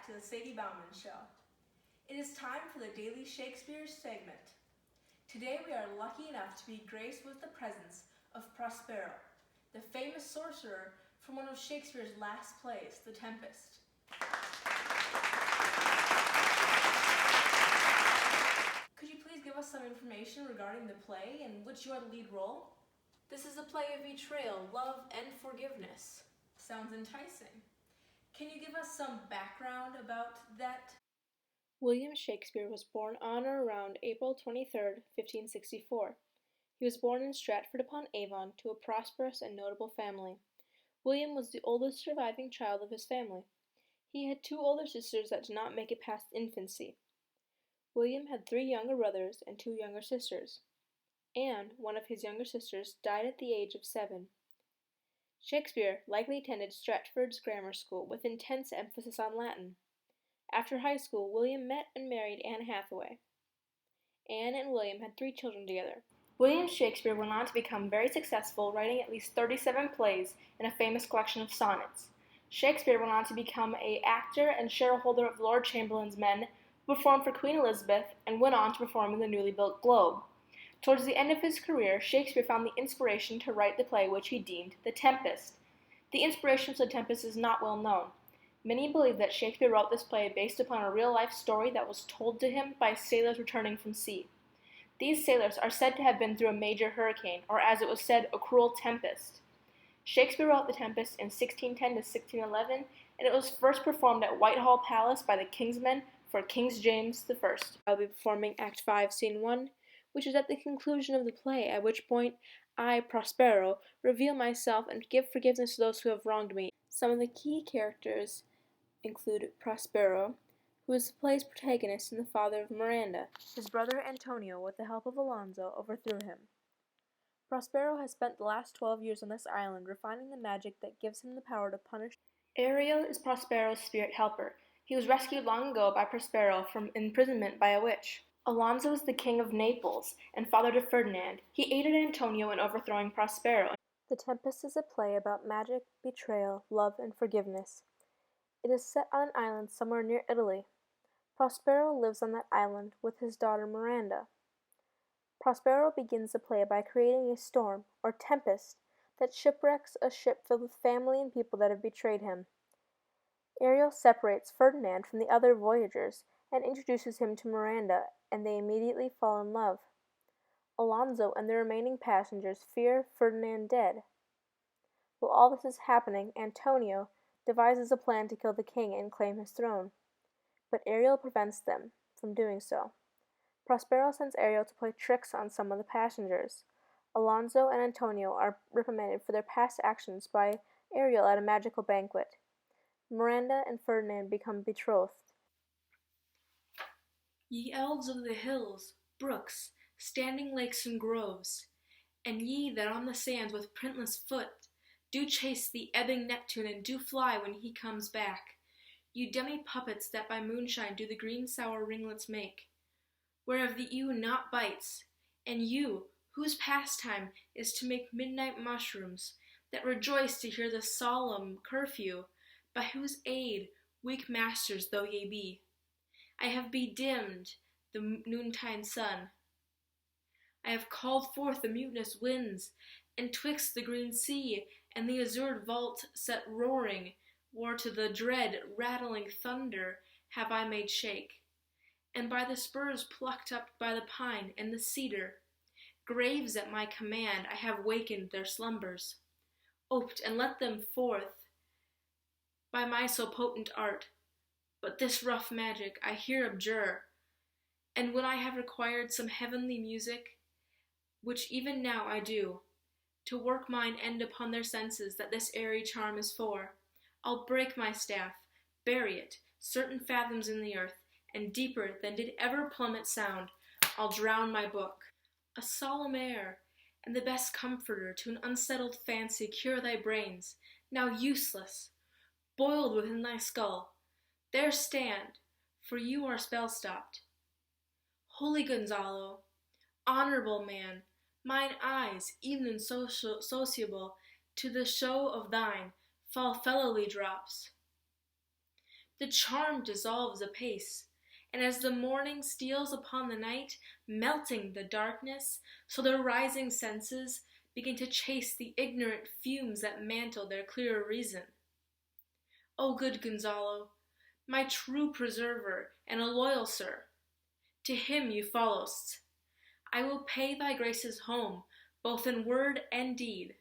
back to the Sadie Bauman Show. It is time for the Daily Shakespeare segment. Today we are lucky enough to be graced with the presence of Prospero, the famous sorcerer from one of Shakespeare's last plays, The Tempest. Could you please give us some information regarding the play in which you are the lead role? This is a play of betrayal, love, and forgiveness. Sounds enticing. Can you give us some background about that? William Shakespeare was born on or around April 23, 1564. He was born in Stratford-upon-Avon to a prosperous and notable family. William was the oldest surviving child of his family. He had two older sisters that did not make it past infancy. William had 3 younger brothers and 2 younger sisters. Anne, one of his younger sisters, died at the age of 7. Shakespeare likely attended Stratford's grammar school with intense emphasis on Latin. After high school, William met and married Anne Hathaway. Anne and William had 3 children together. William Shakespeare went on to become very successful, writing at least 37 plays and a famous collection of sonnets. Shakespeare went on to become an actor and shareholder of Lord Chamberlain's Men, performed for Queen Elizabeth, and went on to perform in the newly built Globe. Towards the end of his career, Shakespeare found the inspiration to write the play which he deemed The Tempest. The inspiration for The Tempest is not well known. Many believe that Shakespeare wrote this play based upon a real-life story that was told to him by sailors returning from sea. These sailors are said to have been through a major hurricane, or as it was said, a cruel tempest. Shakespeare wrote The Tempest in 1610 to 1611, and it was first performed at Whitehall Palace by the King's Men for King James I. I'll be performing Act 5, Scene 1, which is at the conclusion of the play, at which point I, Prospero, reveal myself and give forgiveness to those who have wronged me. Some of the key characters include Prospero, who is the play's protagonist and the father of Miranda. His brother Antonio, with the help of Alonso, overthrew him. Prospero has spent the last 12 years on this island refining the magic that gives him the power to punish. Ariel is Prospero's spirit helper. He was rescued long ago by Prospero from imprisonment by a witch. Alonso is the king of Naples and father to Ferdinand. He aided Antonio in overthrowing Prospero. The Tempest is a play about magic, betrayal, love, and forgiveness. It is set on an island somewhere near Italy. Prospero lives on that island with his daughter Miranda. Prospero begins the play by creating a storm, or tempest, that shipwrecks a ship filled with family and people that have betrayed him. Ariel separates Ferdinand from the other voyagers and introduces him to Miranda, and they immediately fall in love. Alonso and the remaining passengers fear Ferdinand dead. While all this is happening, Antonio devises a plan to kill the king and claim his throne, but Ariel prevents them from doing so. Prospero sends Ariel to play tricks on some of the passengers. Alonso and Antonio are reprimanded for their past actions by Ariel at a magical banquet. Miranda and Ferdinand become betrothed. Ye elves of the hills, brooks, standing lakes and groves, and ye that on the sands with printless foot do chase the ebbing Neptune and do fly when he comes back, you demi-puppets that by moonshine do the green sour ringlets make, whereof the ewe not bites, and you, whose pastime is to make midnight mushrooms, that rejoice to hear the solemn curfew, by whose aid, weak masters though ye be, I have bedimmed the noontide sun. I have called forth the mutinous winds, and twixt the green sea and the azured vault set roaring, war to the dread rattling thunder have I made shake, and by the spurs plucked up by the pine and the cedar, graves at my command I have wakened their slumbers, oped and let them forth by my so potent art, but this rough magic I here abjure, and when I have required some heavenly music, which even now I do, to work mine end upon their senses that this airy charm is for, I'll break my staff, bury it, certain fathoms in the earth, and deeper than did ever plummet sound, I'll drown my book. A solemn air, and the best comforter to an unsettled fancy cure thy brains, now useless, boiled within thy skull. There stand, for you are spell-stopped. Holy Gonzalo, honorable man, mine eyes, even in sociable, to the show of thine, fall fellowly drops. The charm dissolves apace, and as the morning steals upon the night, melting the darkness, so their rising senses begin to chase the ignorant fumes that mantle their clearer reason. O good Gonzalo, my true preserver and a loyal sir, to him you followest. I will pay thy graces home, both in word and deed.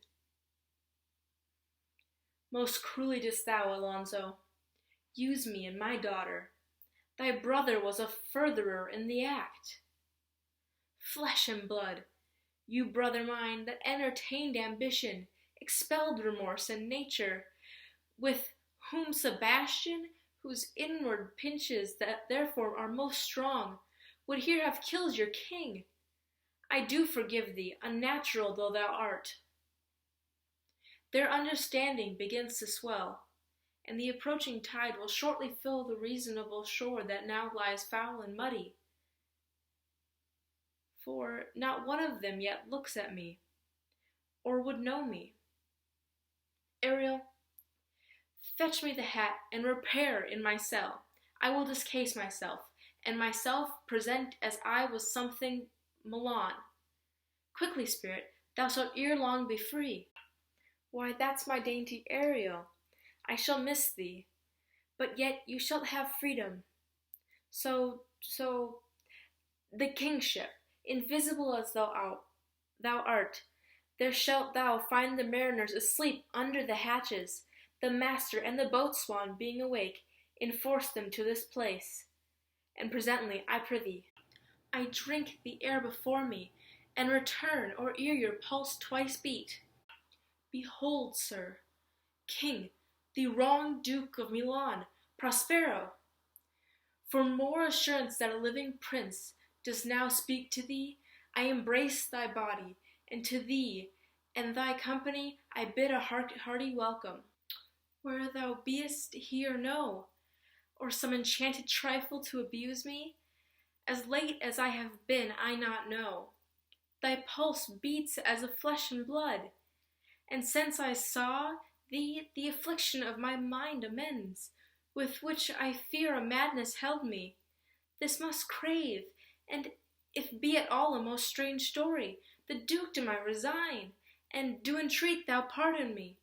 Most cruelly didst thou, Alonso, use me and my daughter. Thy brother was a furtherer in the act. Flesh and blood, you brother mine, that entertained ambition, expelled remorse and nature, with whom Sebastian, whose inward pinches that therefore are most strong, would here have killed your king. I do forgive thee, unnatural though thou art. Their understanding begins to swell, and the approaching tide will shortly fill the reasonable shore that now lies foul and muddy. For not one of them yet looks at me, or would know me. Ariel, fetch me the hat, and repair in my cell. I will discase myself, and myself present as I was something Milan. Quickly, spirit, thou shalt ere long be free. Why, that's my dainty Ariel. I shall miss thee, but yet you shalt have freedom. So, the kingship, invisible as thou art, there shalt thou find the mariners asleep under the hatches, the master and the boatswain being awake, enforce them to this place. And presently, I prithee, I drink the air before me, and return, or ere your pulse twice beat. Behold, sir, king, the wronged Duke of Milan, Prospero. For more assurance that a living prince does now speak to thee, I embrace thy body, and to thee and thy company I bid a hearty welcome. Where thou beest, he or no, or some enchanted trifle to abuse me, as late as I have been, I not know. Thy pulse beats as of flesh and blood, and since I saw thee, the affliction of my mind amends, with which I fear a madness held me. This must crave, and if be at all a most strange story, the dukedom I resign, and do entreat thou pardon me,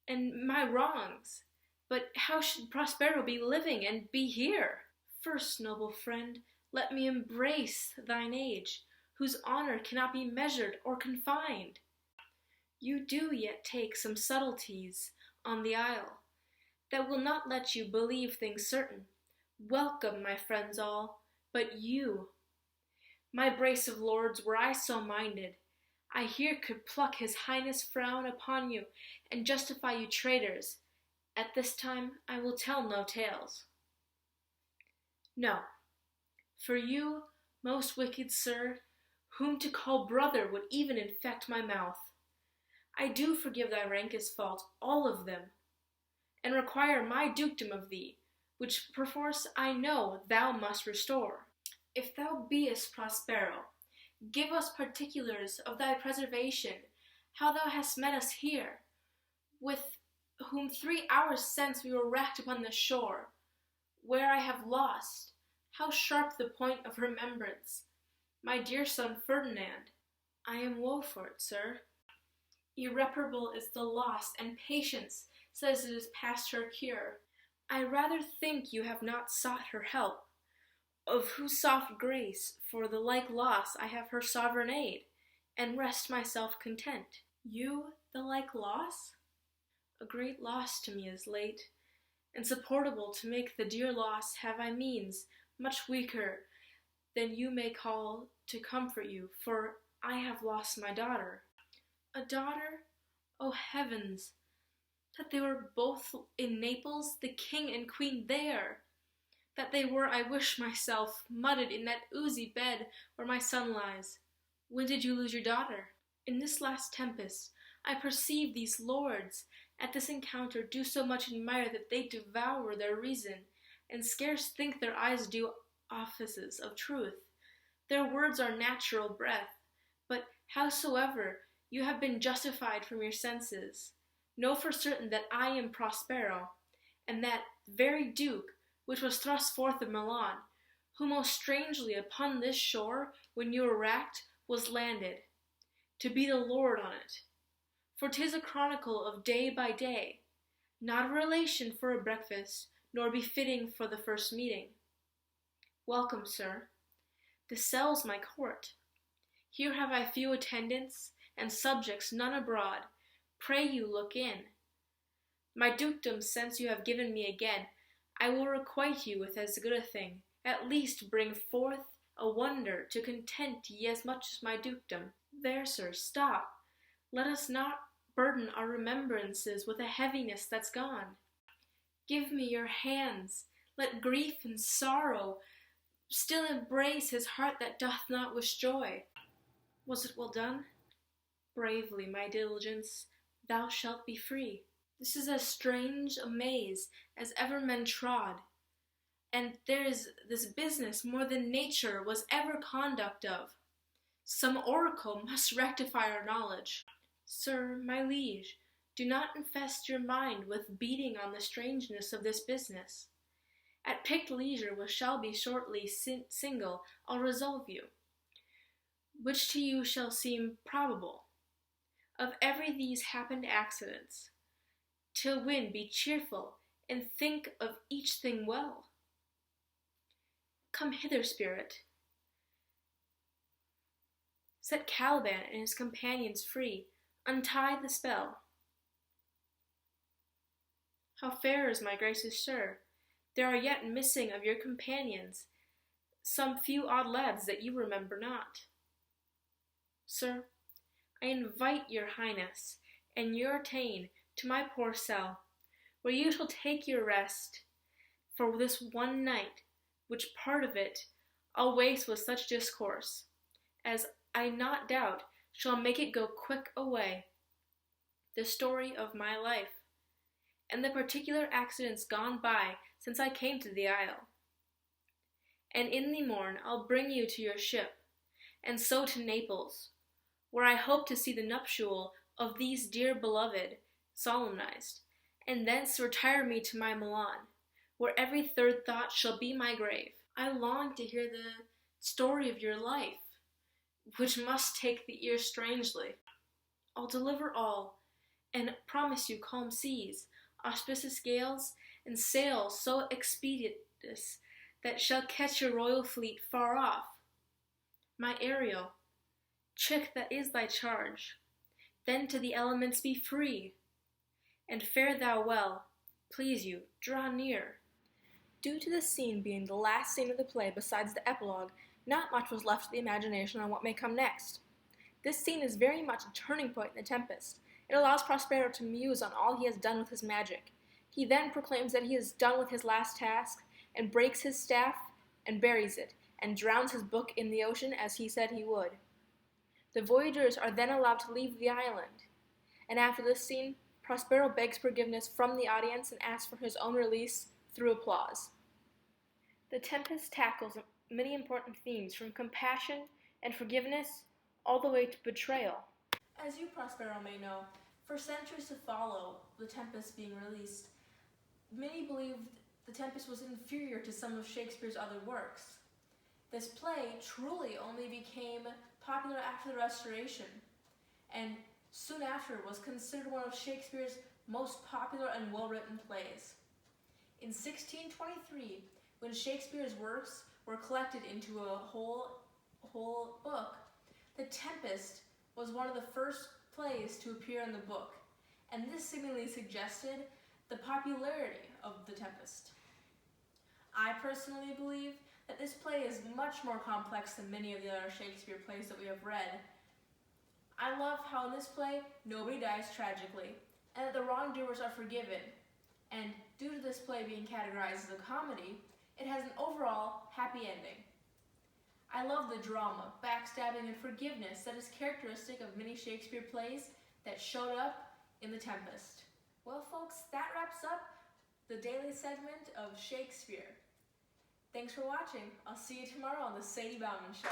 and my wrongs. But how should Prospero be living and be here? First, noble friend, let me embrace thine age, whose honor cannot be measured or confined. You do yet take some subtleties on the isle, that will not let you believe things certain. Welcome, my friends all, but you. My brace of lords, were I so minded, I here could pluck his highness frown upon you, and justify you traitors. At this time I will tell no tales. No, for you, most wicked sir, whom to call brother would even infect my mouth. I do forgive thy rankest fault, all of them, and require my dukedom of thee, which perforce I know thou must restore. If thou beest Prospero, give us particulars of thy preservation, how thou hast met us here, with whom 3 hours since we were wrecked upon the shore, where I have lost, how sharp the point of remembrance, my dear son Ferdinand. I am woe for it, sir. Irreparable is the loss, and patience says it is past her cure. I rather think you have not sought her help, of whose soft grace, for the like loss, I have her sovereign aid, and rest myself content. You the like loss? A great loss to me is late, and supportable to make the dear loss have I means, much weaker than you may call to comfort you, for I have lost my daughter. A daughter? O heavens! That they were both in Naples, the king and queen there! That they were, I wish myself, mudded in that oozy bed where my son lies. When did you lose your daughter? In this last tempest. I perceive these lords at this encounter do so much admire that they devour their reason, and scarce think their eyes do offices of truth. Their words are natural breath, but howsoever you have been justified from your senses, know for certain that I am Prospero, and that very Duke, which was thrust forth of Milan, who most strangely upon this shore, when you were racked, was landed, to be the lord on it. For 'tis a chronicle of day by day, not a relation for a breakfast, nor befitting for the first meeting. Welcome, sir. This cell's my court. Here have I few attendants, and subjects none abroad. Pray you look in. My dukedom since you have given me again, I will requite you with as good a thing, at least bring forth a wonder to content ye as much as my dukedom. There, sir, stop. Let us not burden our remembrances with a heaviness that's gone. Give me your hands. Let grief and sorrow still embrace his heart that doth not wish joy. Was it well done? Bravely, my diligence, thou shalt be free. This is as strange a maze as ever men trod, and there is this business more than nature was ever conduct of. Some oracle must rectify our knowledge. Sir, my liege, do not infest your mind with beating on the strangeness of this business. At picked leisure, which shall be shortly single, I'll resolve you, which to you shall seem probable. Of every these happened accidents, till when be cheerful, and think of each thing well. Come hither, spirit. Set Caliban and his companions free, untie the spell. How fair is my gracious sir! There are yet missing of your companions some few odd lads that you remember not. Sir, I invite your highness and your ta'en to my poor cell, where you shall take your rest for this one night, which part of it I'll waste with such discourse, as I not doubt shall make it go quick away, the story of my life, and the particular accidents gone by since I came to the isle. And in the morn I'll bring you to your ship, and so to Naples, where I hope to see the nuptial of these dear beloved solemnized, and thence retire me to my Milan, where every third thought shall be my grave. I long to hear the story of your life, which must take the ear strangely. I'll deliver all, and promise you calm seas, auspicious gales, and sail so expeditious that shall catch your royal fleet far off. My Ariel, chick that is thy charge, then to the elements be free, and fare thou well. Please you, draw near. Due to this scene being the last scene of the play besides the epilogue, not much was left to the imagination on what may come next. This scene is very much a turning point in The Tempest. It allows Prospero to muse on all he has done with his magic. He then proclaims that he is done with his last task, and breaks his staff, and buries it, and drowns his book in the ocean as he said he would. The voyagers are then allowed to leave the island, and after this scene, Prospero begs forgiveness from the audience and asks for his own release through applause. The Tempest tackles many important themes, from compassion and forgiveness all the way to betrayal. As you, Prospero, may know, for centuries to follow The Tempest being released, many believed The Tempest was inferior to some of Shakespeare's other works. This play truly only became popular after the Restoration, and soon after was considered one of Shakespeare's most popular and well-written plays. In 1623, when Shakespeare's works were collected into a whole book, The Tempest was one of the first plays to appear in the book, and this seemingly suggested the popularity of The Tempest. I personally believe that this play is much more complex than many of the other Shakespeare plays that we have read. I love how in this play, nobody dies tragically, and that the wrongdoers are forgiven. And due to this play being categorized as a comedy, it has an overall happy ending. I love the drama, backstabbing, and forgiveness that is characteristic of many Shakespeare plays that showed up in The Tempest. Well, folks, that wraps up the daily segment of Shakespeare. Thanks for watching. I'll see you tomorrow on The Sadie Bauman Show.